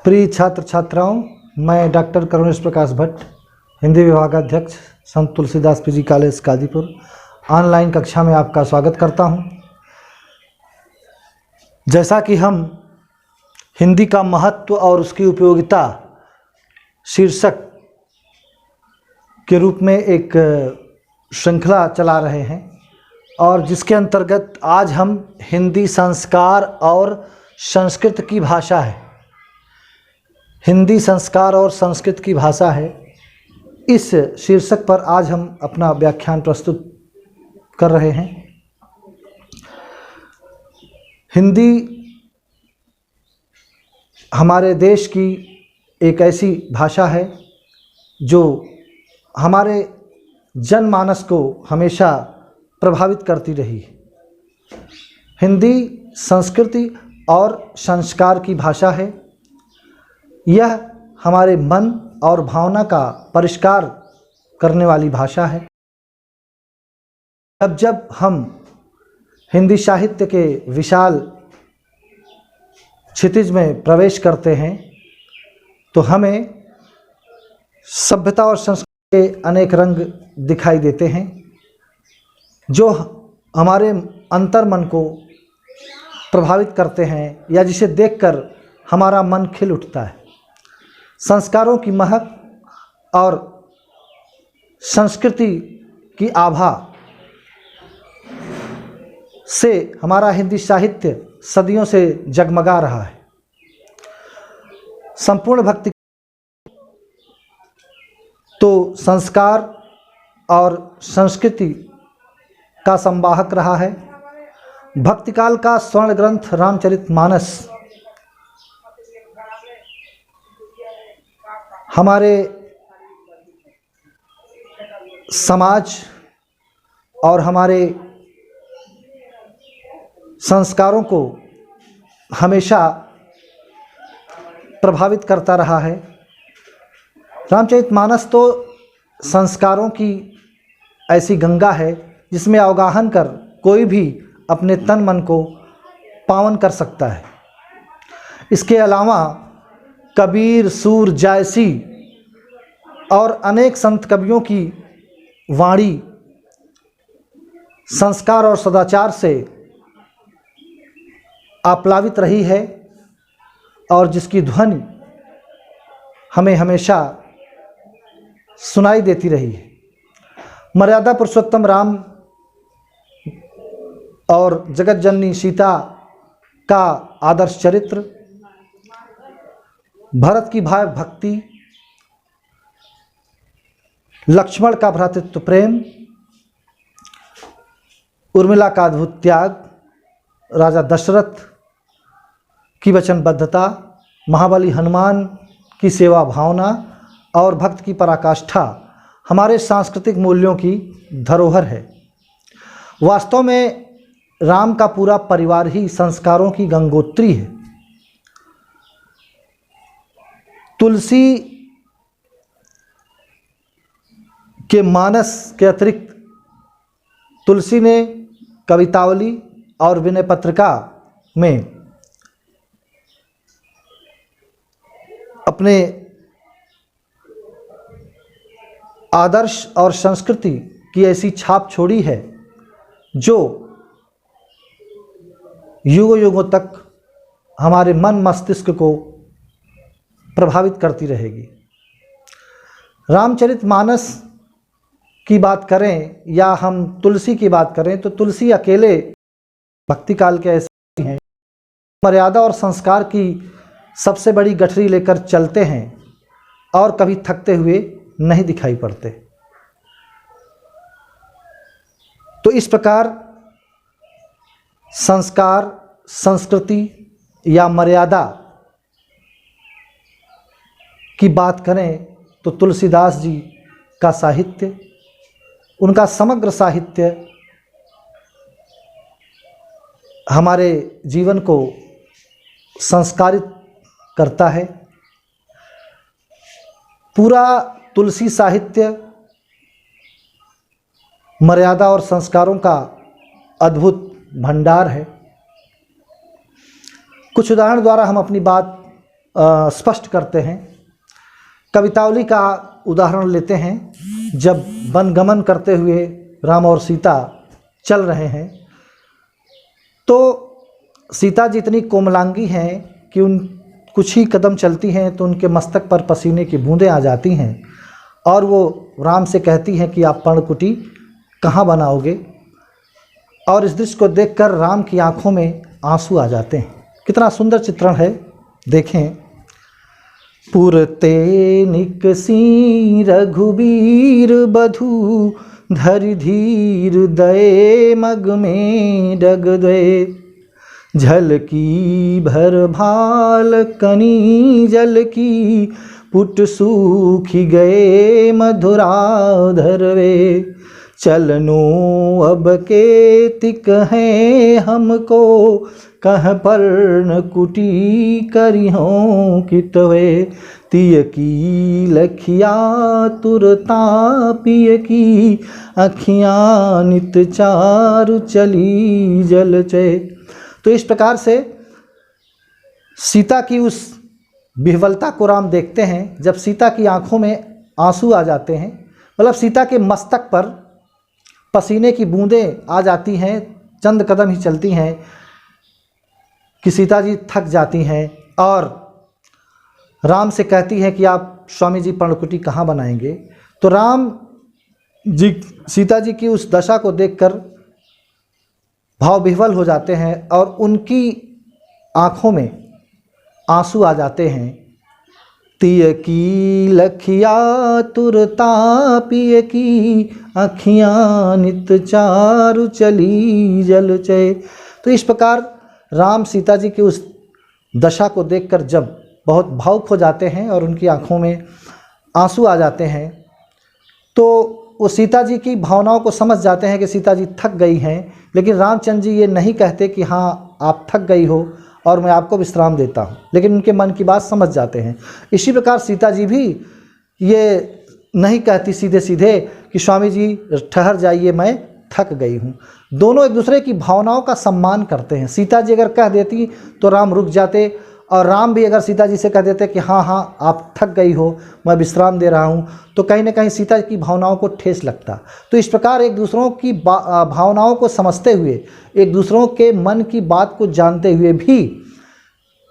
प्रिय छात्र छात्राओं, मैं डॉक्टर करुणेश प्रकाश भट्ट, हिंदी विभागाध्यक्ष संत Tulsidas PG college Kadipur, online कक्षा में आपका स्वागत करता हूं। जैसा कि हम हिंदी का महत्व और उसकी उपयोगिता शीर्षक के रूप में एक श्रृंखला चला रहे हैं और जिसके अंतर्गत आज हम हिंदी संस्कार और संस्कृत की भाषा है, हिंदी संस्कार और संस्कृत की भाषा है, इस शीर्षक पर आज हम अपना व्याख्यान प्रस्तुत कर रहे हैं। हिंदी हमारे देश की एक ऐसी भाषा है जो हमारे जनमानस को हमेशा प्रभावित करती रही है। हिंदी संस्कृति और संस्कार की भाषा है। यह हमारे मन और भावना का परिष्कार करने वाली भाषा है। जब हम हिंदी साहित्य के विशाल क्षितिज में प्रवेश करते हैं तो हमें सभ्यता और संस्कृति के अनेक रंग दिखाई देते हैं जो हमारे अंतर्मन को प्रभावित करते हैं या जिसे देखकर हमारा मन खिल उठता है। संस्कारों की महक और संस्कृति की आभा से हमारा हिंदी साहित्य सदियों से जगमगा रहा है। संपूर्ण भक्ति तो संस्कार और संस्कृति का संवाहक रहा है। भक्तिकाल का स्वर्ण ग्रंथ रामचरितमानस हमारे समाज और हमारे संस्कारों को हमेशा प्रभावित करता रहा है। रामचरितमानस तो संस्कारों की ऐसी गंगा है जिसमें अवगाहन कर कोई भी अपने तन मन को पावन कर सकता है। इसके अलावा कबीर, सूर, जायसी और अनेक संत कवियों की वाणी संस्कार और सदाचार से आप्लावित रही है और जिसकी ध्वनि हमें हमेशा सुनाई देती रही है। मर्यादा पुरुषोत्तम राम और जगत जननी सीता का आदर्श चरित्र, भरत की भाव भक्ति, लक्ष्मण का भ्रातृत्व प्रेम, उर्मिला का अद्भुत त्याग, राजा दशरथ की वचनबद्धता, महाबली हनुमान की सेवा भावना और भक्त की पराकाष्ठा हमारे सांस्कृतिक मूल्यों की धरोहर है। वास्तव में राम का पूरा परिवार ही संस्कारों की गंगोत्री है। तुलसी के मानस के अतिरिक्त तुलसी ने कवितावली और विनय पत्रिका में अपने आदर्श और संस्कृति की ऐसी छाप छोड़ी है जो युगों युगों तक हमारे मन मस्तिष्क को प्रभावित करती रहेगी। रामचरितमानस की बात करें या हम तुलसी की बात करें तो तुलसी अकेले भक्ति काल के ऐसे हैं, मर्यादा और संस्कार की सबसे बड़ी गठरी लेकर चलते हैं और कभी थकते हुए नहीं दिखाई पड़ते। तो इस प्रकार संस्कार, संस्कृति या मर्यादा की बात करें तो तुलसीदास जी का साहित्य, उनका समग्र साहित्य हमारे जीवन को संस्कारित करता है। पूरा तुलसी साहित्य मर्यादा और संस्कारों का अद्भुत भंडार है। कुछ उदाहरण द्वारा हम अपनी बात स्पष्ट करते हैं। कवितावली का उदाहरण लेते हैं। जब वनगमन करते हुए राम और सीता चल रहे हैं तो सीता जी इतनी कोमलांगी हैं कि उन कुछ ही कदम चलती हैं तो उनके मस्तक पर पसीने की बूंदें आ जाती हैं और वो राम से कहती हैं कि आप पर्णकुटी कहाँ बनाओगे। और इस दृश्य को देखकर राम की आंखों में आंसू आ जाते हैं। कितना सुंदर चित्रण है, देखें। पुरते निकसी रघुबीर बधू धरि धीर दये मग में डग दे झलकी भर भाल कनी जल की पुट सूखी गए मधुराधर वे चलनो अब के तिक हैं हमको कह पर्ण कुटी करिहों कितवे तिय की लखिया तुरता पिय की अखियाँ नित चारु चली जल चे। तो इस प्रकार से सीता की उस विह्वलता को राम देखते हैं। जब सीता की आंखों में आंसू आ जाते हैं, मतलब सीता के मस्तक पर पसीने की बूंदें आ जाती हैं, चंद कदम ही चलती हैं कि सीता जी थक जाती हैं और राम से कहती हैं कि आप स्वामी जी पर्णकुटी कहाँ बनाएंगे। तो राम जी सीता जी की उस दशा को देखकर भाव विह्वल हो जाते हैं और उनकी आँखों में आंसू आ जाते हैं। तिय की लखिया तुरता पिय की अखियाँ नित चारु चली जल चे। तो इस प्रकार राम सीता जी की उस दशा को देखकर जब बहुत भावुक हो जाते हैं और उनकी आंखों में आंसू आ जाते हैं तो वो सीता जी की भावनाओं को समझ जाते हैं कि सीता जी थक गई हैं। लेकिन रामचंद्र जी ये नहीं कहते कि हाँ आप थक गई हो और मैं आपको विश्राम देता हूँ, लेकिन उनके मन की बात समझ जाते हैं। इसी प्रकार सीता जी भी ये नहीं कहती सीधे सीधे कि स्वामी जी ठहर जाइए मैं थक गई हूँ। दोनों एक दूसरे की भावनाओं का सम्मान करते हैं। सीता जी अगर कह देती तो राम रुक जाते और राम भी अगर सीता जी से कह देते कि हाँ हाँ आप थक गई हो मैं विश्राम दे रहा हूँ, तो कहीं ना कहीं सीता की भावनाओं को ठेस लगता। तो इस प्रकार एक दूसरों की भावनाओं को समझते हुए, एक दूसरों के मन की बात को जानते हुए भी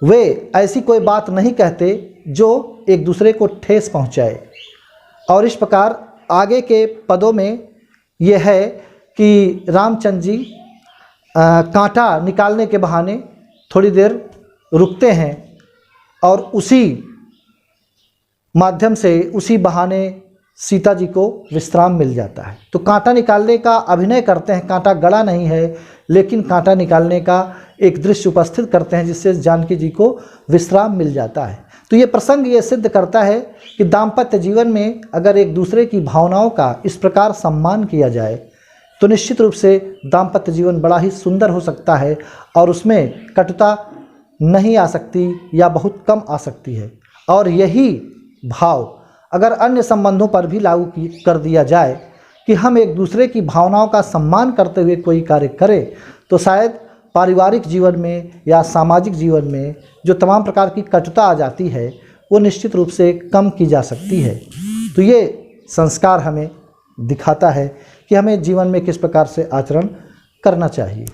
वे ऐसी कोई बात नहीं कहते जो एक दूसरे को ठेस पहुँचाए। और इस प्रकार आगे के पदों में यह है कि रामचंद्र जी कांटा निकालने के बहाने थोड़ी देर रुकते हैं और उसी माध्यम से, उसी बहाने सीता जी को विश्राम मिल जाता है। तो कांटा निकालने का अभिनय करते हैं, कांटा गड़ा नहीं है लेकिन कांटा निकालने का एक दृश्य उपस्थित करते हैं जिससे जानकी जी को विश्राम मिल जाता है। तो ये प्रसंग ये सिद्ध करता है कि दाम्पत्य जीवन में अगर एक दूसरे की भावनाओं का इस प्रकार सम्मान किया जाए तो निश्चित रूप से दाम्पत्य जीवन बड़ा ही सुंदर हो सकता है और उसमें कटुता नहीं आ सकती या बहुत कम आ सकती है। और यही भाव अगर अन्य संबंधों पर भी लागू कर दिया जाए कि हम एक दूसरे की भावनाओं का सम्मान करते हुए कोई कार्य करें तो शायद पारिवारिक जीवन में या सामाजिक जीवन में जो तमाम प्रकार की कटुता आ जाती है वो निश्चित रूप से कम की जा सकती है। तो ये संस्कार हमें दिखाता है कि हमें जीवन में किस प्रकार से आचरण करना चाहिए।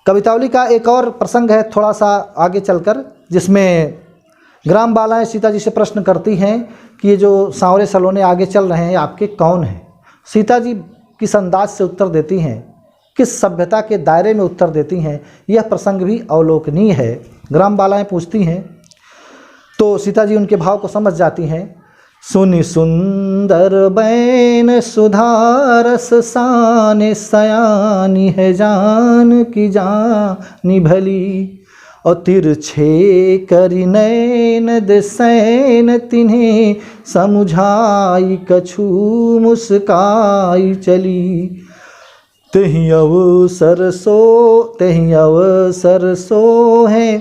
कवितावली का एक और प्रसंग है थोड़ा सा आगे चलकर, जिसमें ग्राम बालाएं सीता जी से प्रश्न करती हैं कि ये जो सांवरे सलोने आगे चल रहे हैं आपके कौन हैं। सीता जी किस अंदाज से उत्तर देती हैं, किस सभ्यता के दायरे में उत्तर देती हैं, यह प्रसंग भी अवलोकनीय है। ग्राम बालाएं पूछती हैं तो सीता जी उनके भाव को समझ जाती हैं। सुनि सुंदर बैन सुधारस साने सयानी है जान की जानी भली और तिरछे करि नैन दिसैन तिन्हें समुझाई कछु मुस्काई चली तेहि अवसर सो है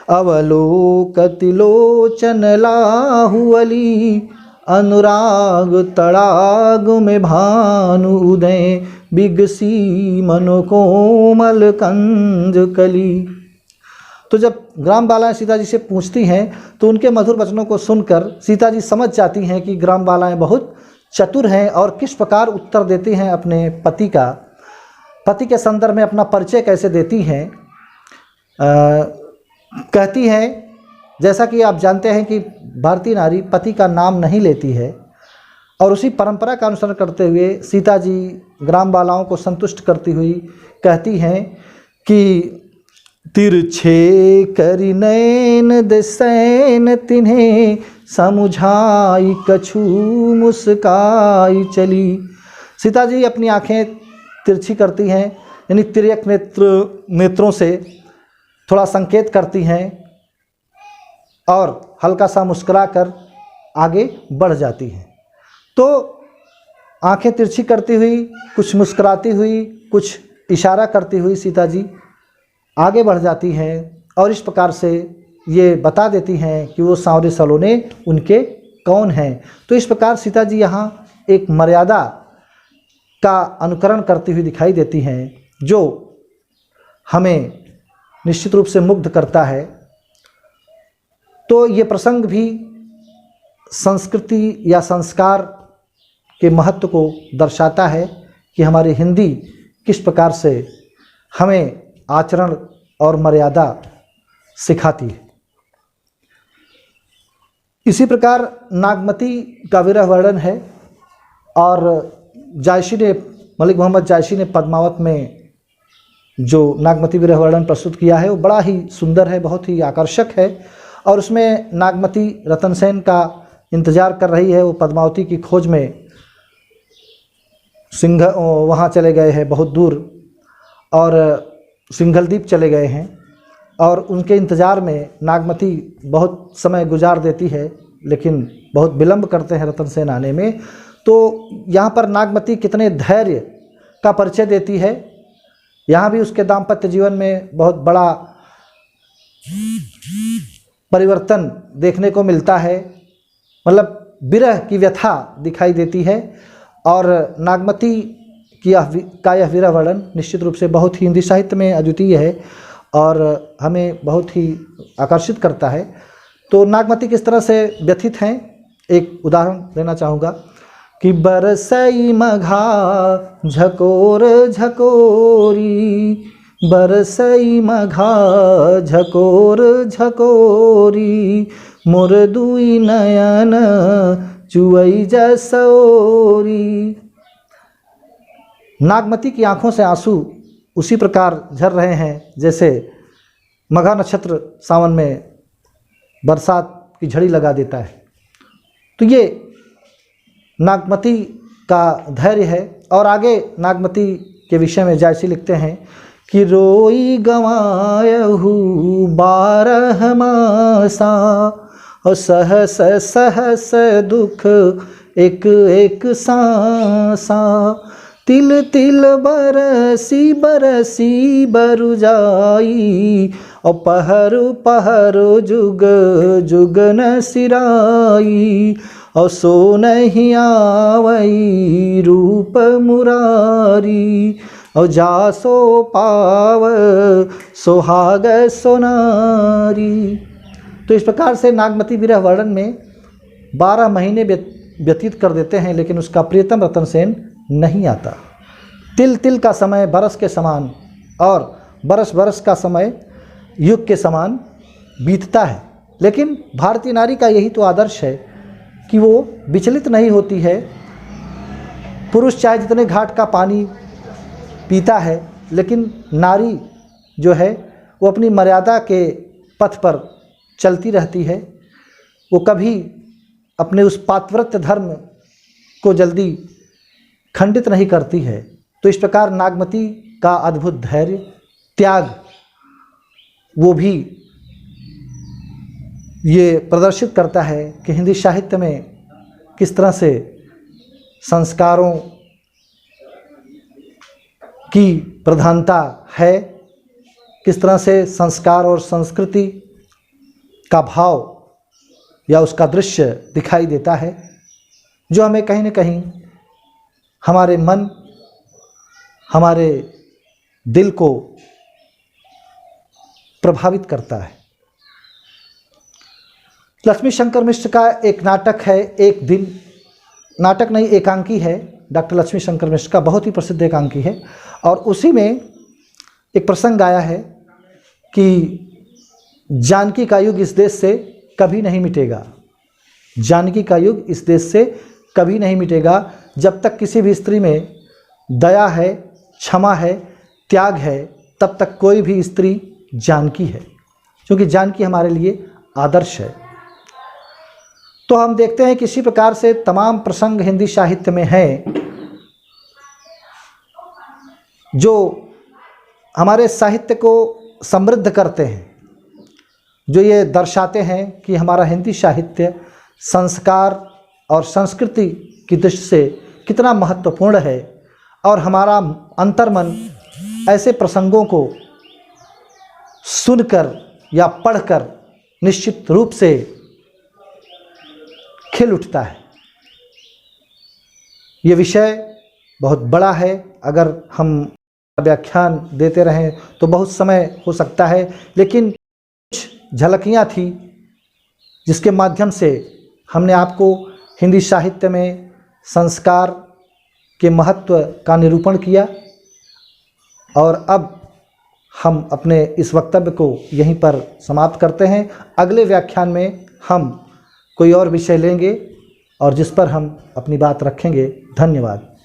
अवलोकति लोचन लाहुअली अनुराग तड़ाग में भानु उदय बिगसी मनो कोमल कंज कली। तो जब ग्राम बालाएं सीता जी से पूछती हैं तो उनके मधुर वचनों को सुनकर सीता जी समझ जाती हैं कि ग्राम बालाएं बहुत चतुर हैं और किस प्रकार उत्तर देती हैं अपने पति के संदर्भ में अपना परिचय कैसे देती हैं। कहती हैं, जैसा कि आप जानते हैं कि भारतीय नारी पति का नाम नहीं लेती है, और उसी परंपरा का अनुसरण करते हुए सीता जी ग्राम बालाओं को संतुष्ट करती हुई कहती हैं कि तिरछे करि नैन दिसैन तिन्हें समुझाई कछु मुस्काई चली। सीता जी अपनी आंखें तिरछी करती हैं, यानी तिर्यक नेत्रों से थोड़ा संकेत करती हैं और हल्का सा मुस्कुराकर आगे बढ़ जाती हैं। तो आंखें तिरछी करती हुई, कुछ मुस्कुराती हुई, कुछ इशारा करती हुई सीता जी आगे बढ़ जाती हैं और इस प्रकार से ये बता देती हैं कि वो सांवरे सलोने उनके कौन हैं। तो इस प्रकार सीता जी यहाँ एक मर्यादा का अनुकरण करती हुई दिखाई देती हैं, जो हमें निश्चित रूप से मुग्ध करता है। तो ये प्रसंग भी संस्कृति या संस्कार के महत्व को दर्शाता है कि हमारी हिंदी किस प्रकार से हमें आचरण और मर्यादा सिखाती है। इसी प्रकार नागमती का विरह वर्णन है, और जायसी ने, मलिक मोहम्मद जायसी ने पद्मावत में जो नागमती विरह वर्णन प्रस्तुत किया है वो बड़ा ही सुंदर है, बहुत ही आकर्षक है। और उसमें नागमती रतन सेन का इंतज़ार कर रही है, वो पद्मावती की खोज में वहाँ चले गए हैं बहुत दूर, और सिंघलदीप चले गए हैं, और उनके इंतज़ार में नागमती बहुत समय गुजार देती है, लेकिन बहुत विलंब करते हैं रतन सेन आने में। तो यहाँ पर नागमती कितने धैर्य का परिचय देती है। यहाँ भी उसके दाम्पत्य जीवन में बहुत बड़ा परिवर्तन देखने को मिलता है, मतलब विरह की व्यथा दिखाई देती है। और नागमती का यह विरह वर्णन निश्चित रूप से बहुत ही हिंदी साहित्य में अद्वितीय है और हमें बहुत ही आकर्षित करता है। तो नागमती किस तरह से व्यथित हैं, एक उदाहरण देना चाहूँगा कि बरसई मघा झकोर झकोरी, बरसई मघा झकोर झकोरी, मोर दुई नयन चुवई जसोरी। नागमती की आंखों से आंसू उसी प्रकार झर रहे हैं जैसे मघा नक्षत्र सावन में बरसात की झड़ी लगा देता है। तो ये नागमती का धैर्य है। और आगे नागमती के विषय में जायसी लिखते हैं कि रोई गंवायहु 12 मासा, और सहस सहस दुख एक एक सांसा, तिल तिल बरसी बरसी बरु जाई, और पहरु पहरु जुग जुग न सिराई, और सो नहीं आवई रूप मुरारी, और जा सो पाव सोहाग सोनारी। तो इस प्रकार से नागमती विरह वर्णन में 12 महीने व्यतीत कर देते हैं, लेकिन उसका प्रियतम रतन सेन नहीं आता। तिल तिल का समय बरस के समान और बरस बरस का समय युग के समान बीतता है। लेकिन भारतीय नारी का यही तो आदर्श है कि वो विचलित नहीं होती है। पुरुष चाहे जितने घाट का पानी पीता है, लेकिन नारी जो है वो अपनी मर्यादा के पथ पर चलती रहती है। वो कभी अपने उस पातिव्रत्य धर्म को जल्दी खंडित नहीं करती है। तो इस प्रकार नागमती का अद्भुत धैर्य, त्याग, वो भी ये प्रदर्शित करता है कि हिंदी साहित्य में किस तरह से संस्कारों की प्रधानता है, किस तरह से संस्कार और संस्कृति का भाव या उसका दृश्य दिखाई देता है, जो हमें कहीं न कहीं हमारे मन, हमारे दिल को प्रभावित करता है। लक्ष्मी शंकर मिश्र का एक नाटक है एक दिन, नाटक नहीं एकांकी है, डॉक्टर लक्ष्मी शंकर मिश्र का बहुत ही प्रसिद्ध एकांकी है, और उसी में एक प्रसंग आया है कि जानकी का युग इस देश से कभी नहीं मिटेगा, जानकी का युग इस देश से कभी नहीं मिटेगा। जब तक किसी भी स्त्री में दया है, क्षमा है, त्याग है, तब तक कोई भी स्त्री जानकी है, क्योंकि जानकी हमारे लिए आदर्श है। तो हम देखते हैं कि इसी प्रकार से तमाम प्रसंग हिंदी साहित्य में हैं जो हमारे साहित्य को समृद्ध करते हैं, जो ये दर्शाते हैं कि हमारा हिंदी साहित्य संस्कार और संस्कृति की दृष्टि से कितना महत्वपूर्ण है, और हमारा अंतर्मन ऐसे प्रसंगों को सुनकर या पढ़कर निश्चित रूप से खिल उठता है। ये विषय बहुत बड़ा है, अगर हम व्याख्यान देते रहें तो बहुत समय हो सकता है, लेकिन कुछ झलकियाँ थी जिसके माध्यम से हमने आपको हिंदी साहित्य में संस्कार के महत्व का निरूपण किया। और अब हम अपने इस वक्तव्य को यहीं पर समाप्त करते हैं। अगले व्याख्यान में हम कोई और विषय लेंगे और जिस पर हम अपनी बात रखेंगे। धन्यवाद।